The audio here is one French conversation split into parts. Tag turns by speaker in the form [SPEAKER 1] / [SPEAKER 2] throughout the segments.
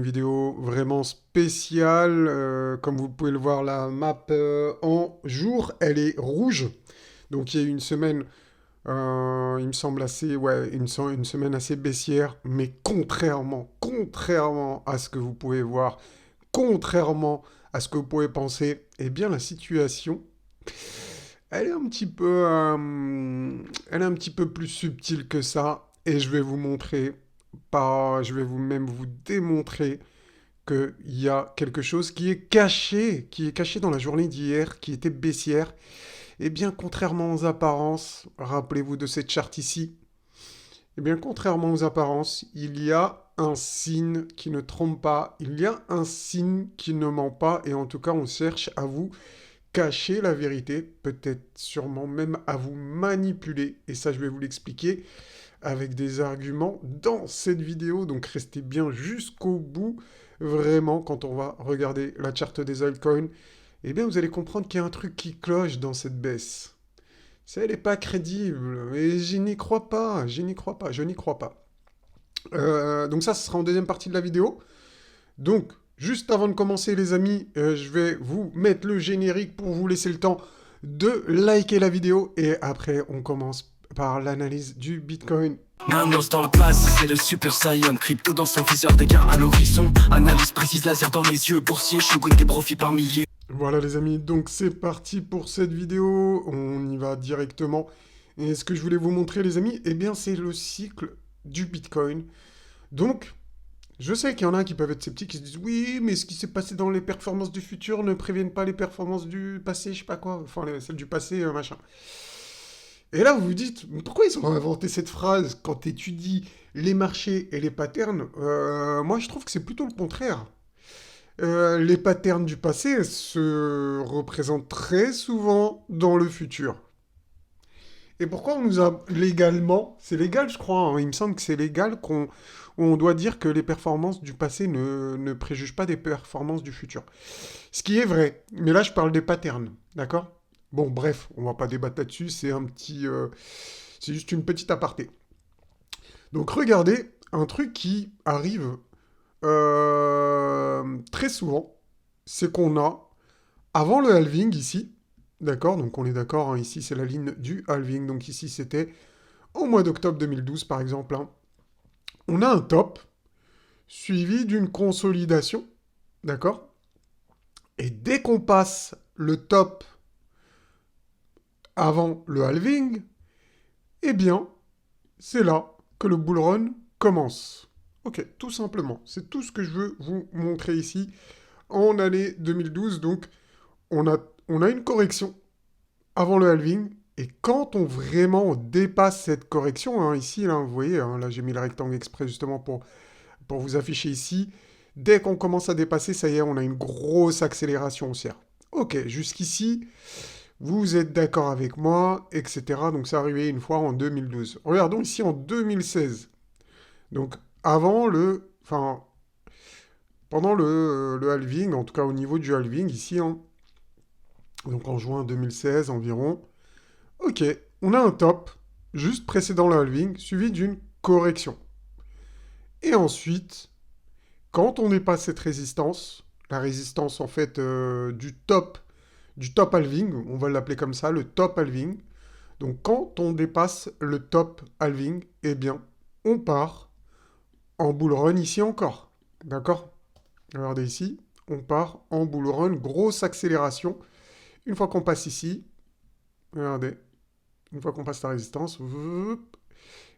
[SPEAKER 1] Une vidéo vraiment spéciale, comme vous pouvez le voir, la map en jour, elle est rouge. Donc il y a une semaine, il me semble assez, ouais, une semaine assez baissière, mais contrairement à ce que vous pouvez voir, contrairement à ce que vous pouvez penser, eh bien la situation, elle est un petit peu, elle est un petit peu plus subtile que ça, et je vais vous montrer, je vais vous même vous démontrer qu'il y a quelque chose qui est caché dans la journée d'hier, qui était baissière. Et bien, contrairement aux apparences, rappelez-vous de cette charte ici, et bien, contrairement aux apparences, il y a un signe qui ne trompe pas, il y a un signe qui ne ment pas, et en tout cas, on cherche à vous cacher la vérité, peut-être sûrement même à vous manipuler, et ça, je vais vous l'expliquer avec des arguments dans cette vidéo, donc restez bien jusqu'au bout. Vraiment, quand on va regarder la charte des altcoins, eh bien, vous allez comprendre qu'il y a un truc qui cloche dans cette baisse. Ça, elle n'est pas crédible, et je n'y crois pas, je n'y crois pas, je n'y crois pas. Donc ça, ce sera en deuxième partie de la vidéo. Donc, juste avant de commencer, les amis, je vais vous mettre le générique pour vous laisser le temps de liker la vidéo, et après, on commence par l'analyse du Bitcoin.
[SPEAKER 2] Manos dans le place, c'est le Super Saiyan. Crypto dans son viseur, dégâts à l'horizon. Analyse précise, laser dans les yeux. Boursier, shooting des profits par milliers.
[SPEAKER 1] Voilà les amis, donc c'est parti pour cette vidéo, on y va directement. Et ce que je voulais vous montrer les amis, eh bien c'est le cycle du Bitcoin. Donc, je sais qu'il y en a qui peuvent être sceptiques, qui se disent oui, mais ce qui s'est passé dans les performances du futur ne préviennent pas les performances du passé, je sais pas quoi, enfin celles du passé, machin. Et là vous vous dites, mais pourquoi ils ont inventé cette phrase quand tu étudies les marchés et les patterns? Moi je trouve que c'est plutôt le contraire. Les patterns du passé se représentent très souvent dans le futur. Et pourquoi on nous a légalement, c'est légal je crois, hein, il me semble que c'est légal on doit dire que les performances du passé ne préjugent pas des performances du futur. Ce qui est vrai, mais là je parle des patterns, d'accord? Bon bref, on va pas débattre là-dessus, c'est juste une petite aparté. Donc regardez, un truc qui arrive très souvent, c'est qu'on a, avant le halving ici, d'accord, donc on est d'accord, hein, ici c'est la ligne du halving, donc ici c'était au mois d'octobre 2012 par exemple, hein, on a un top suivi d'une consolidation, d'accord, et dès qu'on passe le top avant le halving, eh bien, c'est là que le bull run commence. Ok, tout simplement, c'est tout ce que je veux vous montrer ici en année 2012, donc on a, on a une correction avant le halving, et quand on vraiment dépasse cette correction, hein, ici, là, vous voyez, hein, là j'ai mis le rectangle exprès justement pour vous afficher ici, dès qu'on commence à dépasser, ça y est, on a une grosse accélération haussière. Ok, jusqu'ici, vous êtes d'accord avec moi, etc. Donc ça arrivé une fois en 2012. Regardons ici en 2016. Donc avant enfin, pendant le halving, en tout cas au niveau du halving, ici, hein, donc en juin 2016 environ, ok, on a un top, juste précédent le halving, suivi d'une correction. Et ensuite, quand on dépasse cette résistance, la résistance en fait du top halving, on va l'appeler comme ça, le top halving. Donc quand on dépasse le top halving, eh bien, on part en bull run ici encore. D'accord? Regardez ici, on part en bull run, grosse accélération. Une fois qu'on passe ici, regardez, une fois qu'on passe la résistance,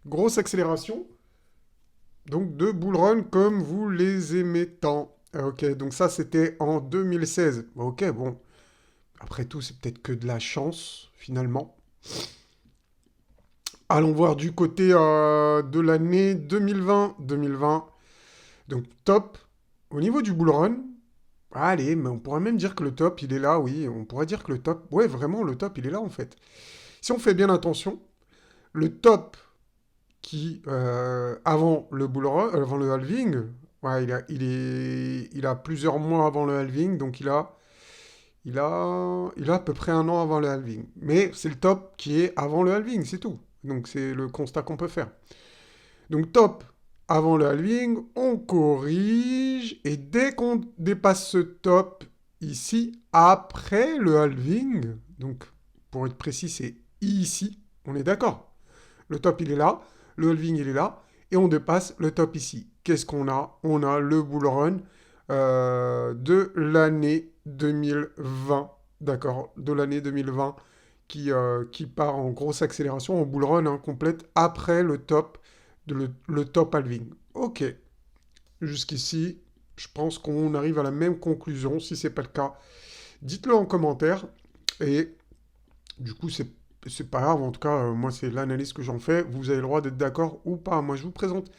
[SPEAKER 1] grosse accélération, donc de bull run comme vous les aimez tant. Ok, donc ça c'était en 2016. Ok, bon, après tout c'est peut-être que de la chance finalement. Allons voir du côté de l'année 2020. 2020, donc top. Au niveau du bull run, allez, mais on pourrait même dire que le top il est là, oui, on pourrait dire que le top, ouais vraiment le top il est là en fait. Si on fait bien attention, le top qui, avant le bull run, avant le halving, ouais, il a plusieurs mois avant le halving, donc il a à peu près un an avant le halving. Mais c'est le top qui est avant le halving, c'est tout. Donc c'est le constat qu'on peut faire. Donc top, avant le halving, on corrige, et dès qu'on dépasse ce top ici, après le halving, donc pour être précis, c'est ici, on est d'accord. Le top, il est là, le halving, il est là, et on dépasse le top ici. Qu'est-ce qu'on a? On a le bull run de l'année 2020, d'accord, de l'année 2020 qui part en grosse accélération, en bull run complète, après le top, le top halving. Ok, jusqu'ici, je pense qu'on arrive à la même conclusion. Si c'est pas le cas, dites-le en commentaire. Et du coup, c'est pas grave. En tout cas, moi, c'est l'analyse que j'en fais. Vous avez le droit d'être d'accord ou pas. Moi, je vous présente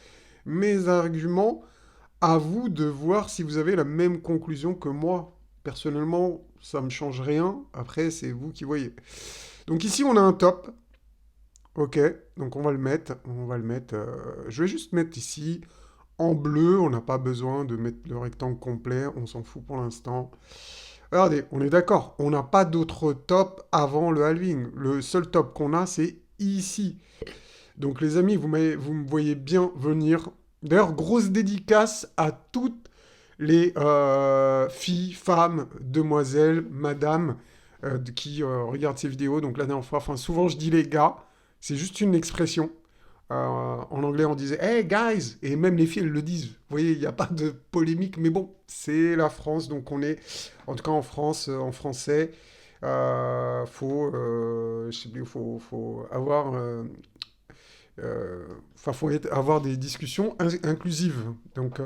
[SPEAKER 1] mes arguments. À vous de voir si vous avez la même conclusion que moi. Personnellement, ça me change rien. Après, c'est vous qui voyez. Donc ici, on a un top. Ok, donc on va le mettre. Je vais juste mettre ici en bleu. On n'a pas besoin de mettre le rectangle complet. On s'en fout pour l'instant. Regardez, on est d'accord. On n'a pas d'autre top avant le halving. Le seul top qu'on a, c'est ici. Donc les amis, vous me voyez bien venir. D'ailleurs, grosse dédicace à toutes les filles, femmes, demoiselles, madame qui regardent ces vidéos. Donc la dernière fois, enfin souvent je dis les gars, c'est juste une expression. En anglais, on disait Hey guys! Et même les filles, elles le disent. Vous voyez, il n'y a pas de polémique, mais bon, c'est la France, donc on est, en tout cas en France, en français, je sais plus, faut avoir enfin, avoir des discussions inclusives. Donc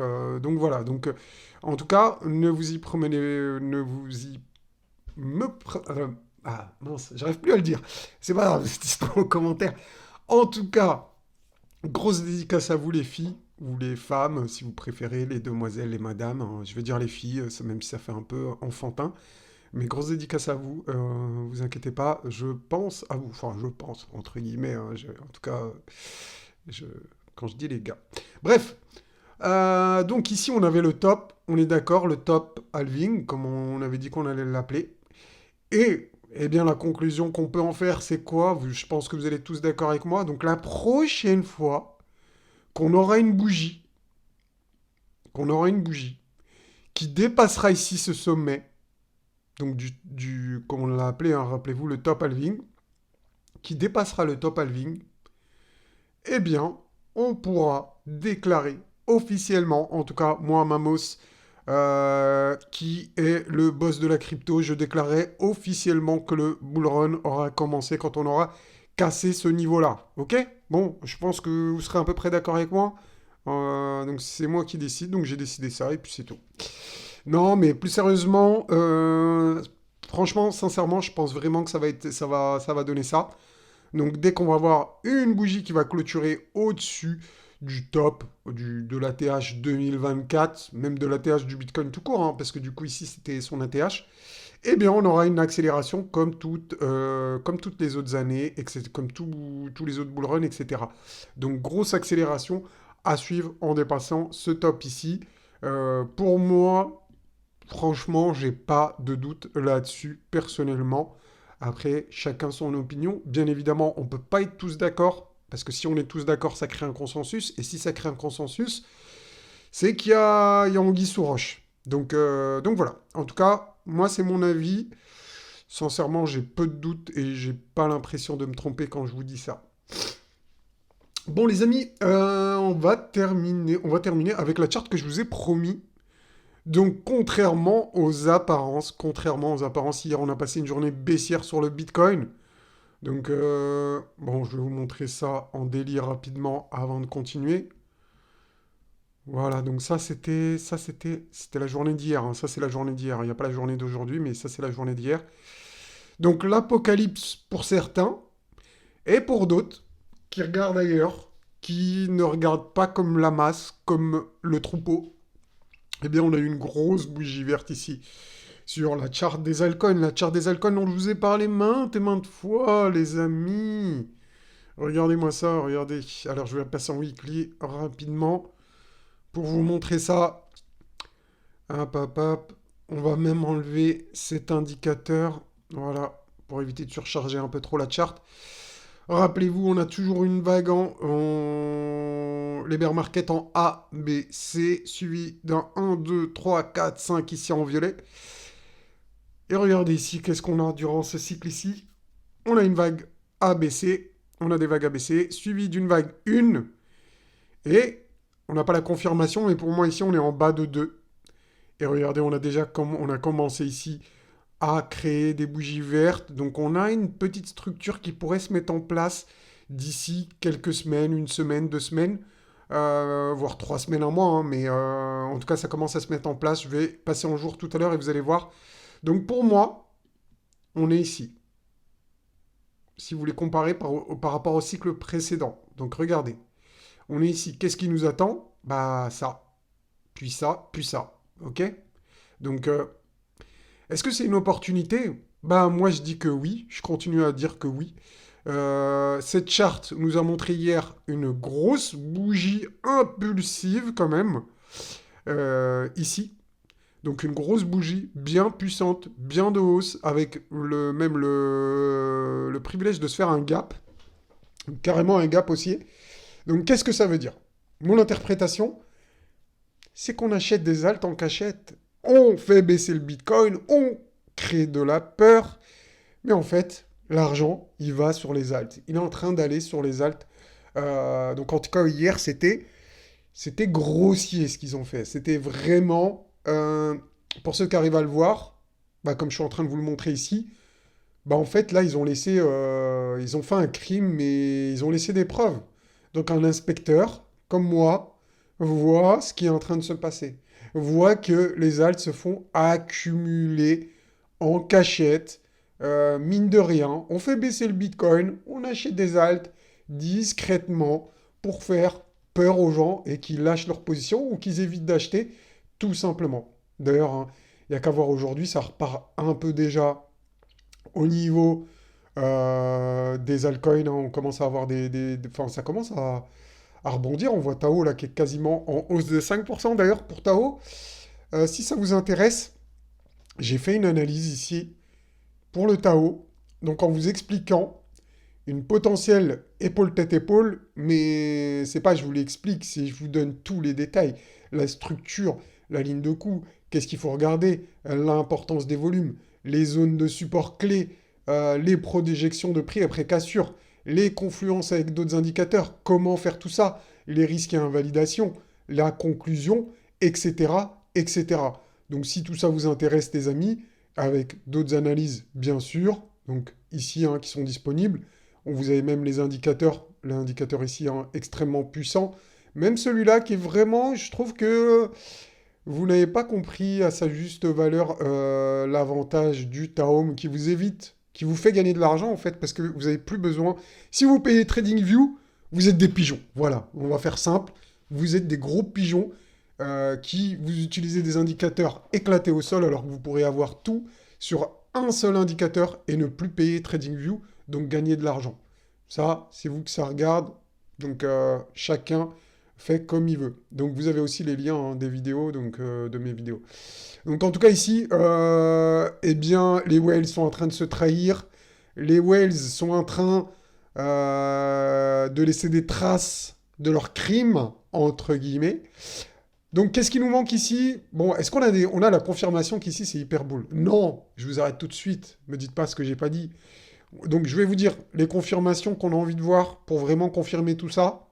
[SPEAKER 1] voilà. Donc, en tout cas, ne vous y promenez, ne vous y ah mince, j'arrive plus à le dire. C'est pas grave, c'est en commentaire. En tout cas, grosse dédicace à vous les filles ou les femmes, si vous préférez, les demoiselles, les madames. Hein. Je veux dire les filles, même si ça fait un peu enfantin. Mais grosse dédicace à vous, vous inquiétez pas, je pense à vous. Enfin, je pense, entre guillemets. Hein, en tout cas, je, quand je dis les gars. Bref, donc ici on avait le top, on est d'accord, le top halving, comme on avait dit qu'on allait l'appeler. Et, eh bien, la conclusion qu'on peut en faire, c'est quoi? Je pense que vous allez tous d'accord avec moi. Donc la prochaine fois qu'on aura une bougie, qui dépassera ici ce sommet, donc comme on l'a appelé, hein, rappelez-vous, le top halving, qui dépassera le top halving, eh bien, on pourra déclarer officiellement, en tout cas, moi, Mamos, qui est le boss de la crypto, je déclarerai officiellement que le bull run aura commencé quand on aura cassé ce niveau-là. Ok? Bon, je pense que vous serez à peu près d'accord avec moi. Donc c'est moi qui décide, donc j'ai décidé ça, et puis c'est tout. Non, mais plus sérieusement, franchement, sincèrement, je pense vraiment que ça va donner ça. Donc dès qu'on va avoir une bougie qui va clôturer au-dessus du top de l'ATH 2024, même de l'ATH du Bitcoin tout court, hein, parce que du coup ici c'était son ATH, eh bien on aura une accélération comme toutes les autres années, comme tous les autres bullruns, etc. Donc grosse accélération à suivre en dépassant ce top ici. Pour moi, franchement, j'ai pas de doute là-dessus personnellement. Après, chacun son opinion. Bien évidemment, on ne peut pas être tous d'accord, parce que si on est tous d'accord, ça crée un consensus. Et si ça crée un consensus, c'est qu'il y a anguille sous roche. Donc voilà. En tout cas, moi, c'est mon avis. Sincèrement, j'ai peu de doutes et j'ai pas l'impression de me tromper quand je vous dis ça. Bon, les amis, on va terminer avec la charte que je vous ai promis. Donc, contrairement aux apparences, hier, on a passé une journée baissière sur le Bitcoin. Donc, bon, je vais vous montrer ça en délit rapidement avant de continuer. Voilà, donc c'était la journée d'hier. Hein. Ça, c'est la journée d'hier. Il n'y a pas la journée d'aujourd'hui, mais ça, c'est la journée d'hier. Donc, l'apocalypse pour certains et pour d'autres qui regardent ailleurs, qui ne regardent pas comme la masse, comme le troupeau. Eh bien, on a eu une grosse bougie verte ici sur la charte des altcoins. La charte des altcoins dont je vous ai parlé maintes et maintes fois, les amis. Regardez-moi ça, regardez. Alors, je vais passer en weekly rapidement pour vous montrer ça. Hop, hop, hop. On va même enlever cet indicateur. Voilà, pour éviter de surcharger un peu trop la charte. Rappelez-vous, on a toujours une vague les bear markets en A, B, C, suivi d'un 1, 2, 3, 4, 5 ici en violet. Et regardez ici, qu'est-ce qu'on a durant ce cycle ici? On a une vague ABC, on a des vagues ABC, suivi d'une vague 1, et on n'a pas la confirmation, mais pour moi ici on est en bas de 2. Et regardez, on a commencé ici à créer des bougies vertes, donc on a une petite structure qui pourrait se mettre en place d'ici quelques semaines, une semaine, 2 semaines, voire 3 semaines, un mois, hein, mais en tout cas ça commence à se mettre en place. Je vais passer en jour tout à l'heure et vous allez voir. Donc pour moi, on est ici. Si vous voulez comparer par rapport au cycle précédent. Donc regardez, on est ici. Qu'est-ce qui nous attend? Bah ça, puis ça, puis ça. Ok? Donc est-ce que c'est une opportunité? Bah moi je dis que oui. Je continue à dire que oui. Cette charte nous a montré hier une grosse bougie impulsive quand même. Ici. Donc une grosse bougie bien puissante, bien de hausse, avec le privilège de se faire un gap, carrément un gap haussier. Donc qu'est-ce que ça veut dire? Mon interprétation, c'est qu'on achète des alts en cachette. On fait baisser le Bitcoin, on crée de la peur, mais en fait, l'argent, il va sur les alts. Il est en train d'aller sur les alts. Donc en tout cas, hier, c'était grossier ce qu'ils ont fait. C'était vraiment, pour ceux qui arrivent à le voir, bah, comme je suis en train de vous le montrer ici, bah en fait là ils ont fait un crime, mais ils ont laissé des preuves. Donc un inspecteur, comme moi, voit ce qui est en train de se passer. Voit que les alts se font accumuler en cachette, mine de rien. On fait baisser le Bitcoin, on achète des alts discrètement pour faire peur aux gens et qu'ils lâchent leur position ou qu'ils évitent d'acheter tout simplement. D'ailleurs, hein, il n'y a qu'à voir aujourd'hui, ça repart un peu déjà au niveau des altcoins. Hein, on commence à avoir enfin, ça commence à rebondir. On voit Tao là qui est quasiment en hausse de 5% d'ailleurs pour Tao. Si ça vous intéresse, j'ai fait une analyse ici pour le Tao. Donc en vous expliquant une potentielle épaule-tête-épaule, mais c'est pas je vous l'explique, c'est je vous donne tous les détails, la structure, la ligne de coût, qu'est-ce qu'il faut regarder, l'importance des volumes, les zones de support clés, les projections de prix après cassure, les confluences avec d'autres indicateurs, comment faire tout ça, les risques et invalidations, la conclusion, etc., etc. Donc si tout ça vous intéresse, les amis, avec d'autres analyses, bien sûr, donc ici, hein, qui sont disponibles, vous avez même les indicateurs, l'indicateur ici hein, extrêmement puissant, même celui-là qui est vraiment, je trouve que vous n'avez pas compris à sa juste valeur l'avantage du Taom qui vous évite, qui vous fait gagner de l'argent en fait, parce que vous n'avez plus besoin. Si vous payez TradingView, vous êtes des pigeons. Voilà, on va faire simple. Vous êtes des gros pigeons qui vous utilisez des indicateurs éclatés au sol alors que vous pourrez avoir tout sur un seul indicateur et ne plus payer TradingView, donc gagner de l'argent. Ça, c'est vous que ça regarde. Donc chacun fait comme il veut. Donc vous avez aussi les liens hein, des vidéos, donc de mes vidéos. Donc en tout cas ici, eh bien les whales sont en train de se trahir. Les whales sont en train de laisser des traces de leurs crimes, entre guillemets. Donc qu'est-ce qui nous manque ici? Bon, est-ce on a la confirmation qu'ici c'est hyperboule? Non, je vous arrête tout de suite. Me dites pas ce que j'ai pas dit. Donc je vais vous dire les confirmations qu'on a envie de voir pour vraiment confirmer tout ça.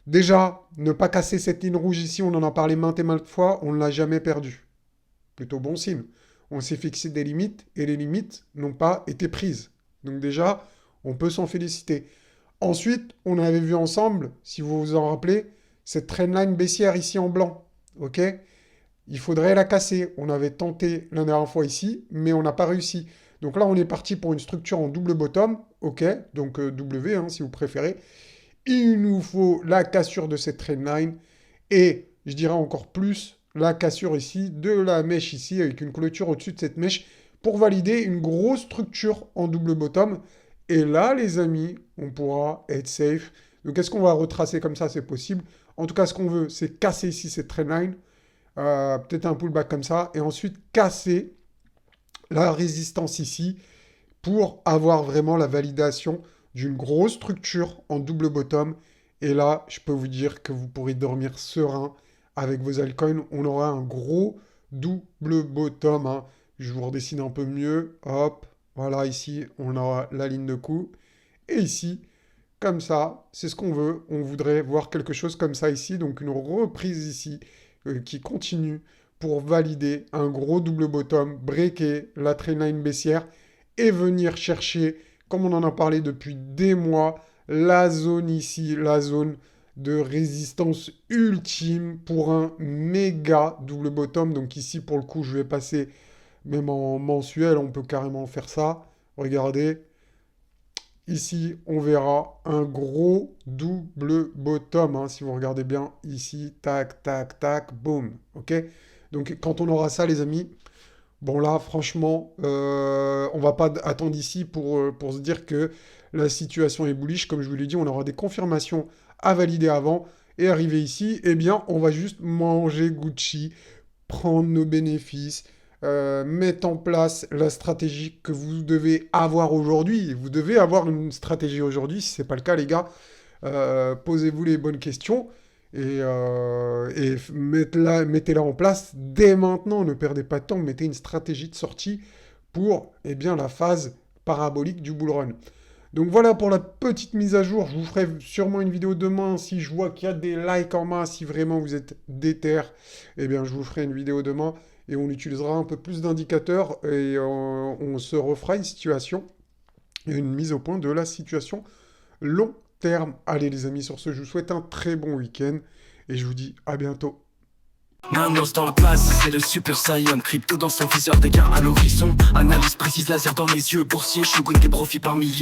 [SPEAKER 1] Déjà, ne pas casser cette ligne rouge ici, on en a parlé maintes et maintes fois, on ne l'a jamais perdue. Plutôt bon signe. On s'est fixé des limites et les limites n'ont pas été prises. Donc déjà, on peut s'en féliciter. Ensuite, on avait vu ensemble, si vous vous en rappelez, cette trendline baissière ici en blanc. Ok? Il faudrait la casser. On avait tenté la dernière fois ici, mais on n'a pas réussi. Donc là, on est parti pour une structure en double bottom. Ok? Donc W, hein, si vous préférez. Il nous faut la cassure de cette trendline et je dirais encore plus la cassure ici de la mèche ici avec une clôture au-dessus de cette mèche pour valider une grosse structure en double bottom. Et là, les amis, on pourra être safe. Donc, est-ce qu'on va retracer comme ça? C'est possible. En tout cas, ce qu'on veut, c'est casser ici cette trendline. Peut-être un pullback comme ça. Et ensuite, casser la résistance ici pour avoir vraiment la validation d'une grosse structure en double bottom. Et là, je peux vous dire que vous pourrez dormir serein avec vos altcoins. On aura un gros double bottom, hein. Je vous redessine un peu mieux. Hop, voilà, ici, on aura la ligne de coup. Et ici, comme ça, c'est ce qu'on veut. On voudrait voir quelque chose comme ça ici. Donc une reprise ici qui continue pour valider un gros double bottom, breaker la trendline baissière et venir chercher, comme on en a parlé depuis des mois, la zone ici, la zone de résistance ultime pour un méga double bottom. Donc ici, pour le coup, je vais passer même en mensuel, on peut carrément faire ça. Regardez, ici, on verra un gros double bottom, hein, si vous regardez bien ici, tac, tac, tac, boum, ok? Donc quand on aura ça, les amis, bon là, franchement, on va pas attendre ici pour se dire que la situation est bullish. Comme je vous l'ai dit, on aura des confirmations à valider avant. Et arriver ici, eh bien, on va juste manger Gucci, prendre nos bénéfices, mettre en place la stratégie que vous devez avoir aujourd'hui. Vous devez avoir une stratégie aujourd'hui. Si ce n'est pas le cas, les gars, posez-vous les bonnes questions et mettez-la en place dès maintenant. Ne perdez pas de temps, mettez une stratégie de sortie pour eh bien, la phase parabolique du bull run. Donc voilà pour la petite mise à jour. Je vous ferai sûrement une vidéo demain si je vois qu'il y a des likes en masse. Si vraiment vous êtes déter, eh bien je vous ferai une vidéo demain et on utilisera un peu plus d'indicateurs et on se refera une situation, une mise au point de la situation long terme. Allez les amis, sur ce, je vous souhaite un très bon week-end et je vous dis à bientôt.
[SPEAKER 2] Un instant passe, c'est le Super Saiyan. Crypto dans son viseur, des gains à l'horizon. Analyse précise, laser dans les yeux. Boursier, shooting des profits par milliers.